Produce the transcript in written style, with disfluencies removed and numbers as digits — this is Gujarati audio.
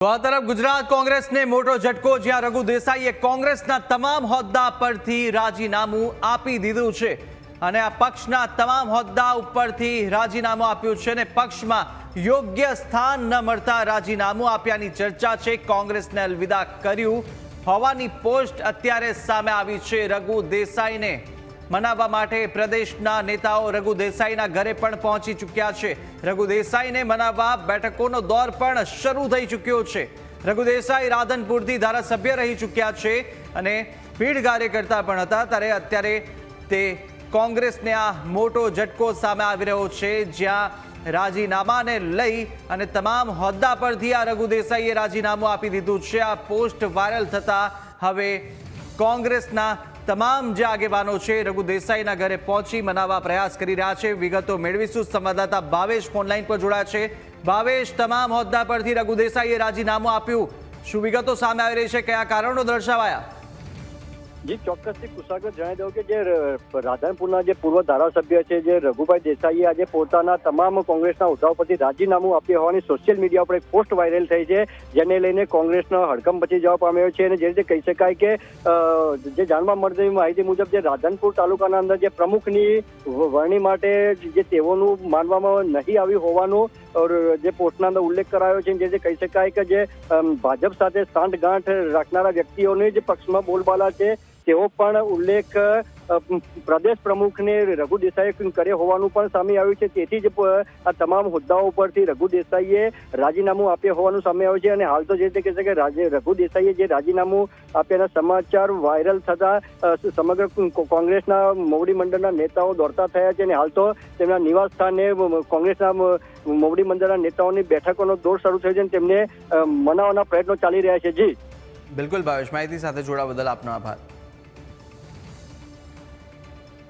તો આ તરફ ગુજરાત કોંગ્રેસને મોટો ઝટકો, જ્યાં રઘુ દેસાઈએ કોંગ્રેસના તમામ હોદ્દા પરથી રાજીનામું આપી દીધું છે અને આ પક્ષના તમામ હોદ્દા ઉપરથી રાજીનામું આપ્યું છે અને પક્ષમાં યોગ્ય સ્થાન ન મળતા રાજીનામું આપ્યાની ચર્ચા છે। કોંગ્રેસને અલવિદા કર્યું હોવાની પોસ્ટ અત્યારે સામે આવી છે। રઘુ દેસાઈને મનાવવા માટે પ્રદેશના નેતાઓ રઘુ દેસાઈના ઘરે પણ પહોંચી ચૂક્યા છે। રઘુ દેસાઈને મનાવવા બેઠકોનો દોર પણ શરૂ થઈ ચૂક્યો છે। રઘુ દેસાઈ રાધનપુરથી ધારાસભ્ય રહી ચૂક્યા છે અને પીઢ કાર્યકર્તા પણ હતા, ત્યારે અત્યારે તે કોંગ્રેસને આ મોટો ઝટકો સામે આવી રહ્યો છે, જ્યાં રાજીનામાને લઈ અને તમામ હોદ્દા પરથી આ રઘુ દેસાઈએ રાજીનામું આપી દીધું છે। આ પોસ્ટ વાયરલ થતા હવે કોંગ્રેસના તમામ જે આગેવાનો છે રઘુ દેસાઈના ઘરે પહોંચી મનાવવા પ્રયાસ કરી રહ્યા છે। વિગતો મેળવીશું। સંવાદદાતા ભાવેશ ફોનલાઈન પર જોડાયા છે। ભાવેશ, તમામ હોદ્દા પરથી રઘુ દેસાઈએ રાજીનામું આપ્યું, શું વિગતો સામે આવી રહી છે, કયા કારણો દર્શાવાયા? જી ચોક્કસથી કુશાગર જણાવી દઉં કે જે રાધનપુરના જે પૂર્વ ધારાસભ્ય છે જે રઘુભાઈ દેસાઈએ આજે પોતાના તમામ કોંગ્રેસના હોદ્દાઓ પરથી રાજીનામું આપ્યું હોવાની સોશિયલ મીડિયા ઉપર એક પોસ્ટ વાયરલ થઈ છે, જેને લઈને કોંગ્રેસનો હડકંપ મચી જવા પામ્યો છે। અને જે રીતે કહી શકાય કે જે જાણવા મળતી માહિતી મુજબ જે રાધનપુર તાલુકાના અંદર જે પ્રમુખની વરણી માટે જે તેઓનું માનવામાં નહીં આવ્યું હોવાનું જે પોસ્ટના અંદર ઉલ્લેખ કરાયો છે, જે કહી શકાય કે જે ભાજપ સાથે સાંઠગાંઠ રાખનારા વ્યક્તિઓની જે પક્ષમાં બોલબાલા છે તેઓ પણ ઉલ્લેખ પ્રદેશ પ્રમુખને રઘુ દેસાઈએ કર્યો હોવાનું પણ સામે આવ્યું છે। તેથી જ આ તમામ હોદ્દાઓ પરથી રઘુ દેસાઈએ રાજીનામું આપ્યું હોવાનું સામે આવ્યું છે। અને હાલ તો જે રીતે કહે છે કે રઘુ દેસાઈએ જે રાજીનામું આપ્યાના સમાચાર વાયરલ થતા સમગ્ર કોંગ્રેસના મોવડી મંડળના નેતાઓ દોડતા થયા છે અને હાલ તો તેમના નિવાસ સ્થાને કોંગ્રેસના મોવડી મંડળના નેતાઓની બેઠકોનો દોર શરૂ થયો છે અને તેમને મનાવવાના પ્રયત્નો ચાલી રહ્યા છે। જી બિલકુલ ભાવેશ, માહિતી સાથે જોડાવા બદલ આપનો આભાર।